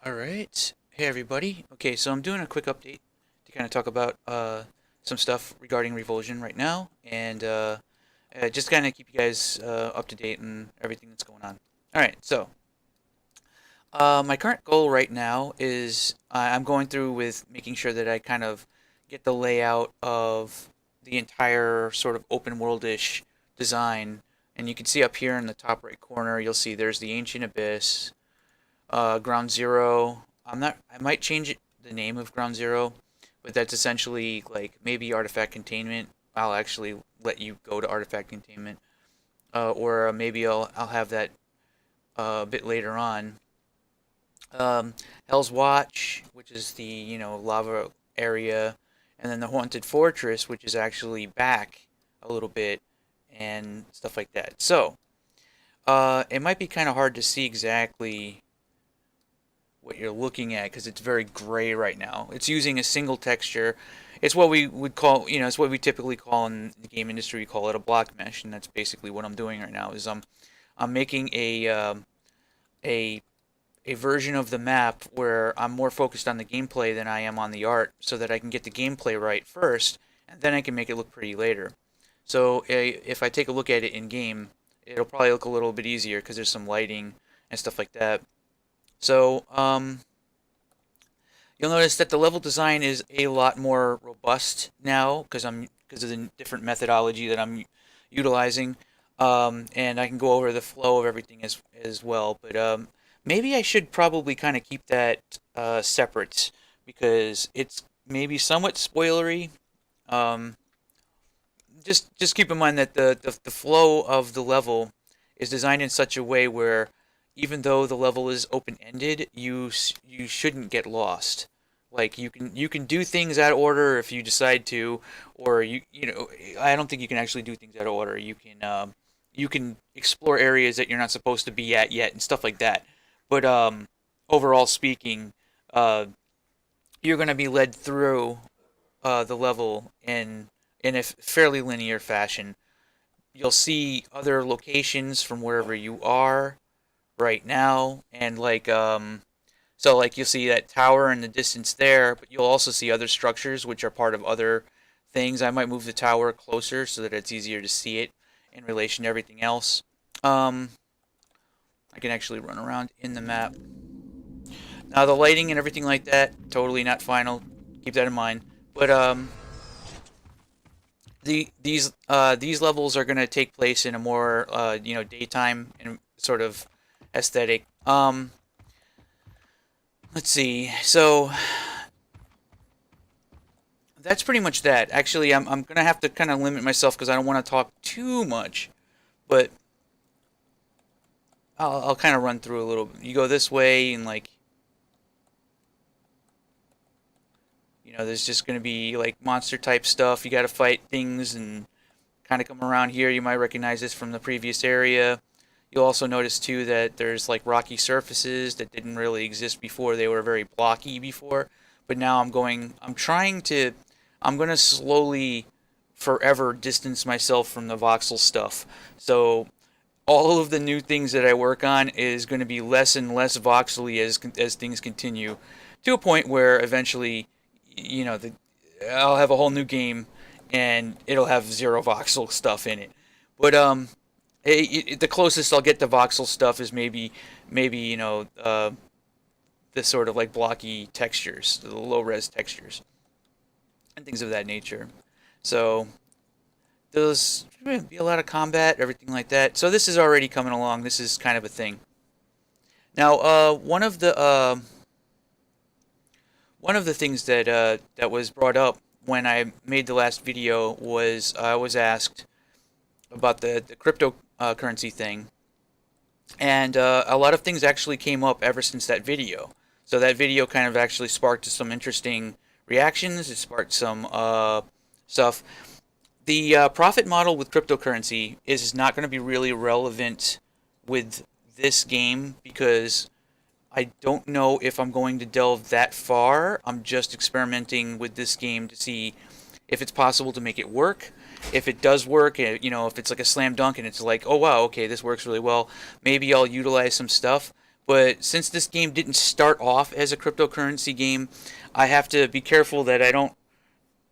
All right. Hey, everybody. Okay, so I'm doing a quick update to kind of talk about some stuff regarding Revulsion right now, and just kind of keep you guys up to date on everything that's going on. All right, so my current goal right now is I'm going through with making sure that I kind of get the layout of the entire sort of open world-ish design. And you can see up here in the top right corner, you'll see there's the Ancient Abyss, Ground Zero. I might change the name of Ground Zero, but that's essentially like maybe artifact containment. I'll actually let you go to artifact containment, or maybe I'll have that a bit later on. Hell's Watch, which is the lava area, and then the Haunted Fortress, which is actually back a little bit and stuff like that. So it might be kind of hard to see exactly what you're looking at because it's very gray right now. It's using a single texture. It's what we would call, it's what we typically call in the game industry. We call it a block mesh, and that's basically what I'm doing right now. Is I'm making a a version of the map where I'm more focused on the gameplay than I am on the art, so that I can get the gameplay right first, and then I can make it look pretty later. So if I take a look at it in game, it'll probably look a little bit easier because there's some lighting and stuff like that. So you'll notice that the level design is a lot more robust now because of the different methodology that I'm utilizing, and I can go over the flow of everything as well. But maybe I should probably kind of keep that separate because it's maybe somewhat spoilery. Um, just keep in mind that the flow of the level is designed in such a way where even though the level is open ended, you shouldn't get lost. Like you can do things out of order if you decide to, or I don't think you can actually do things out of order. You can explore areas that you're not supposed to be at yet and stuff like that. But overall speaking, uh, you're going to be led through the level in a fairly linear fashion. You'll see other locations from wherever you are right now, and so like you'll see that tower in the distance there, but you'll also see other structures which are part of other things. I might move the tower closer so that it's easier to see it in relation to everything else. Um, I can actually run around in the map. Now the lighting and everything like that, totally not final. Keep that in mind. But these levels are gonna take place in a more daytime and sort of aesthetic. Let's see. So that's pretty much that. Actually, I'm gonna have to kind of limit myself because I don't want to talk too much, but I'll kind of run through a little. You go this way, and there's just gonna be like monster type stuff. You got to fight things and kind of come around here. You might recognize this from the previous area. You'll also notice too that there's like rocky surfaces that didn't really exist before. They were very blocky before, but now I'm gonna slowly forever distance myself from the voxel stuff. So all of the new things that I work on is going to be less and less voxely as things continue, to a point where eventually, I'll have a whole new game and it'll have zero voxel stuff in it. But the closest I'll get to voxel stuff is maybe the sort of like blocky textures, the low res textures, and things of that nature. So there's going to be a lot of combat, everything like that. So this is already coming along. This is kind of a thing. Now, one of the things that was brought up when I made the last video was I was asked about the cryptocurrency thing, and a lot of things actually came up ever since that video. So that video kind of actually sparked some interesting reactions. It sparked some stuff. The profit model with cryptocurrency is not going to be really relevant with this game because I don't know if I'm going to delve that far. I'm just experimenting with this game to see if it's possible to make it work. If it does work, if it's like a slam dunk and it's like, oh wow, okay, this works really well, maybe I'll utilize some stuff. But since this game didn't start off as a cryptocurrency game, I have to be careful that I don't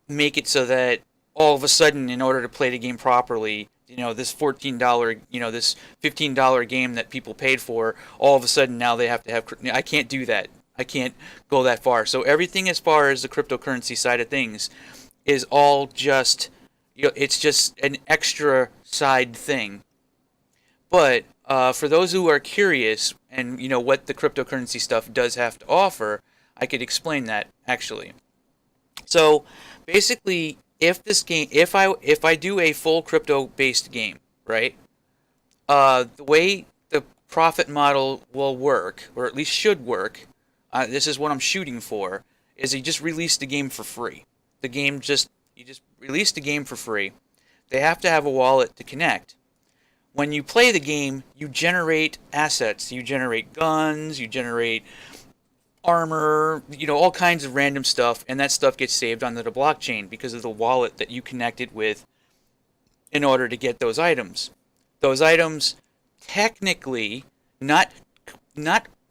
make it so that all of a sudden, in order to play the game properly, this $14, this $15 game that people paid for, all of a sudden now they have to have. I can't do that. I can't go that far. So everything as far as the cryptocurrency side of things is all just, it's just an extra side thing. But for those who are curious and what the cryptocurrency stuff does have to offer, I could explain that actually. So basically, if I do a full crypto based game, right? The way the profit model will work, or at least should work, this is what I'm shooting for, is you just release the game for free. You just release the game for free. They have to have a wallet to connect. When you play the game, you generate assets. You generate guns, you generate armor, all kinds of random stuff, and that stuff gets saved onto the blockchain because of the wallet that you connected with in order to get those items. Those items technically, not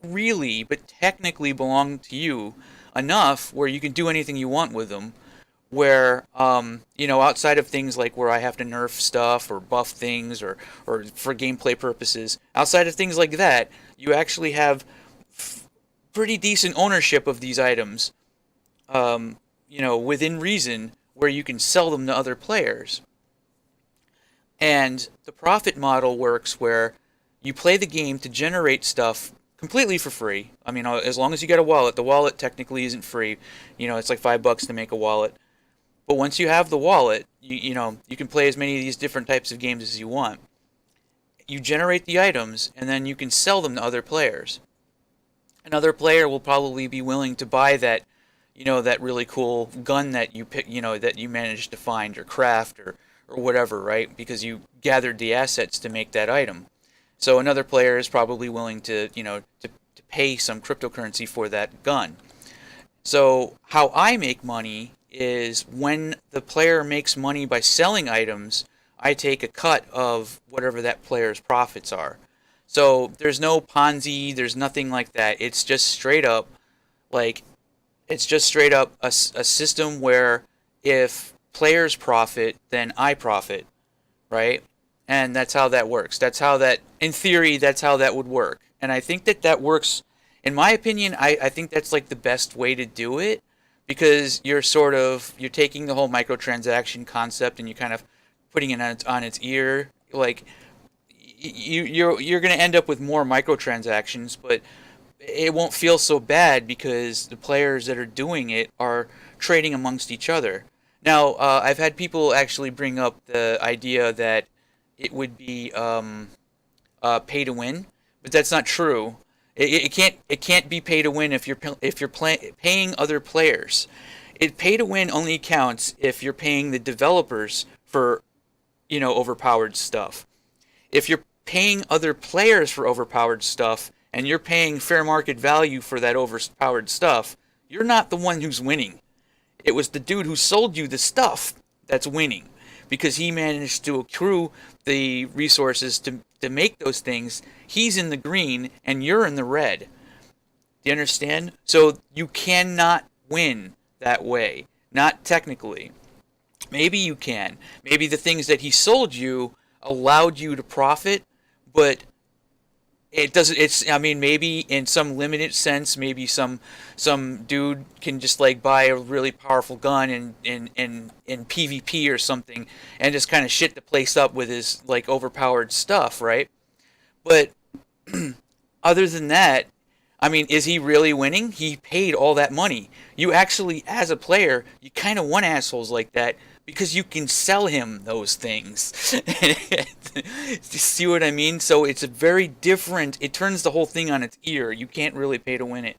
really, but technically belong to you enough where you can do anything you want with them. Where outside of things like where I have to nerf stuff or buff things or for gameplay purposes, outside of things like that, you actually have pretty decent ownership of these items, within reason, where you can sell them to other players. And the profit model works where you play the game to generate stuff completely for free. I mean, as long as you get a wallet, the wallet technically isn't free. It's like $5 to make a wallet. But once you have the wallet, you can play as many of these different types of games as you want. You generate the items, and then you can sell them to other players. Another player will probably be willing to buy that, that really cool gun that you pick, that you managed to find or craft or whatever, right? Because you gathered the assets to make that item. So another player is probably willing to, to pay some cryptocurrency for that gun. So how I make money is when the player makes money by selling items, I take a cut of whatever that player's profits are. So there's no Ponzi, there's nothing like that. It's just straight up, like, it's just straight up a system where if players profit, then I profit, right? And that's how that works. That's how that, in theory, that's how that would work. And I think that works, in my opinion, I think that's like the best way to do it, because you're taking the whole microtransaction concept and you're kind of putting it on its ear. Like, you're going to end up with more microtransactions, but it won't feel so bad because the players that are doing it are trading amongst each other. Now, I've had people actually bring up the idea that it would be pay to win, but that's not true. It can't be pay to win if you're paying other players. Pay to win only counts if you're paying the developers for overpowered stuff. If you're paying other players for overpowered stuff and you're paying fair market value for that overpowered stuff, you're not the one who's winning. It was the dude who sold you the stuff that's winning, because he managed to accrue the resources to make those things. He's in the green and you're in the red. Do you understand? So you cannot win that way. Not technically. Maybe you can. Maybe the things that he sold you allowed you to profit, but it doesn't. I mean, maybe in some limited sense, maybe some dude can just like buy a really powerful gun in PvP or something and just kind of shit the place up with his like overpowered stuff, right? But other than that, I mean, is he really winning? He paid all that money. You actually, as a player, you kind of want assholes like that because you can sell him those things. You see what I mean? So it's a very different, it turns the whole thing on its ear. You can't really pay to win it.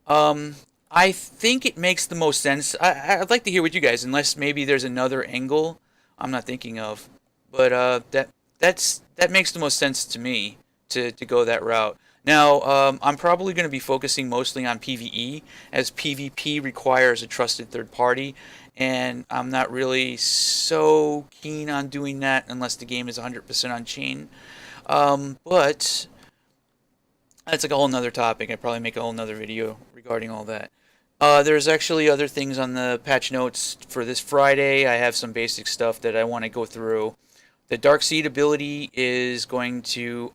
I think it makes the most sense. I'd like to hear what you guys, unless maybe there's another angle I'm not thinking of. But that makes the most sense to me to go that route. Now, I'm probably going to be focusing mostly on PvE, as PvP requires a trusted third party, and I'm not really so keen on doing that unless the game is 100% on chain. But That's like a whole nother topic. I'd probably make a whole nother video regarding all that. There's actually other things on the patch notes for this Friday. I have some basic stuff that I want to go through. The Dark Seed ability is going to,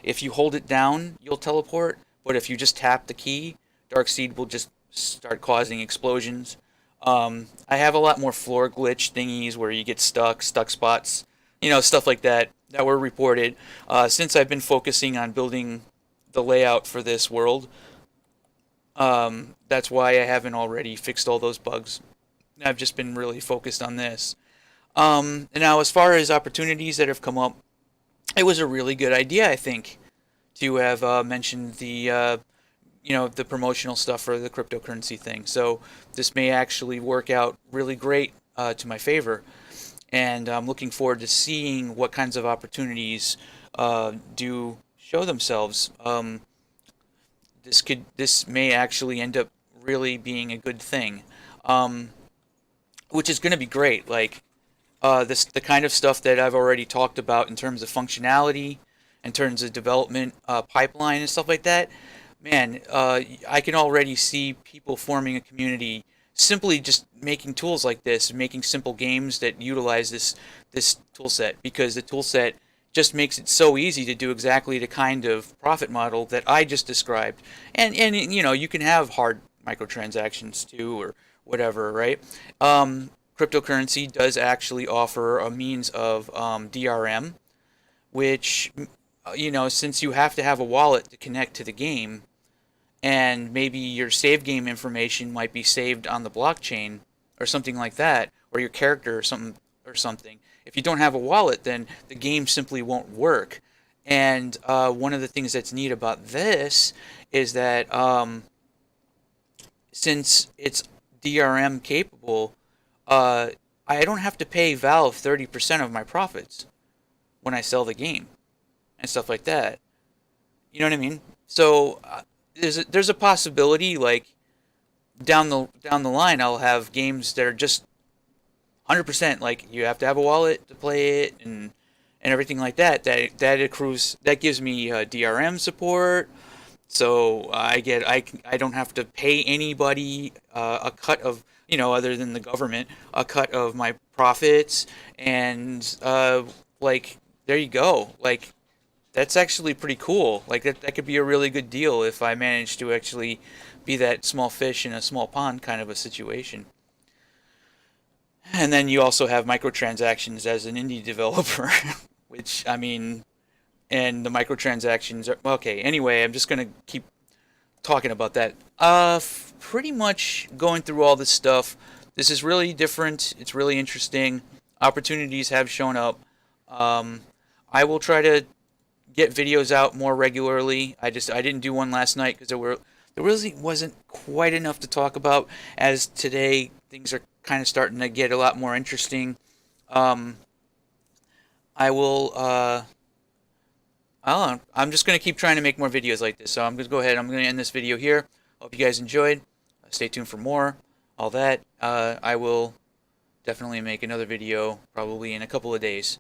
if you hold it down, you'll teleport. But if you just tap the key, Dark Seed will just start causing explosions. I have a lot more floor glitch thingies where you get stuck spots, stuff like that that were reported. Since I've been focusing on building the layout for this world, that's why I haven't already fixed all those bugs. I've just been really focused on this. And now, as far as opportunities that have come up, it was a really good idea, I think, to have mentioned the promotional stuff for the cryptocurrency thing. So this may actually work out really great to my favor, and I'm looking forward to seeing what kinds of opportunities do show themselves. This may actually end up really being a good thing, um, which is going to be great. Like the kind of stuff that I've already talked about in terms of functionality, in terms of development pipeline and stuff like that. Man, I can already see people forming a community simply just making tools like this, making simple games that utilize this tool set, because the tool set just makes it so easy to do exactly the kind of profit model that I just described. And you can have hard microtransactions too, or whatever, right? Cryptocurrency does actually offer a means of DRM, which, since you have to have a wallet to connect to the game, and maybe your save game information might be saved on the blockchain or something like that, or your character or something. If you don't have a wallet, then the game simply won't work. And one of the things that's neat about this is that since it's DRM capable, I don't have to pay Valve 30% of my profits when I sell the game and stuff like that. You know what I mean? So there's a possibility, like down the line, I'll have games that are just 100%, like you have to have a wallet to play it, and everything like that. That gives me DRM support, so I don't have to pay anybody a cut of, other than the government, a cut of my profits. And like, there you go. Like, that's actually pretty cool. Like, that could be a really good deal if I manage to actually be that small fish in a small pond kind of a situation. And then you also have microtransactions as an indie developer, which, I mean, and the microtransactions are okay. Anyway, I'm just gonna keep talking about that. Pretty much going through all this stuff. This is really different. It's really interesting. Opportunities have shown up. Um, I will try to get videos out more regularly. I didn't do one last night because there really wasn't quite enough to talk about. As today things are kind of starting to get a lot more interesting. Um, I will. I don't know. I'm just gonna keep trying to make more videos like this. So I'm gonna go ahead. I'm gonna end this video here. Hope you guys enjoyed. Stay tuned for more. All that. I will definitely make another video probably in a couple of days.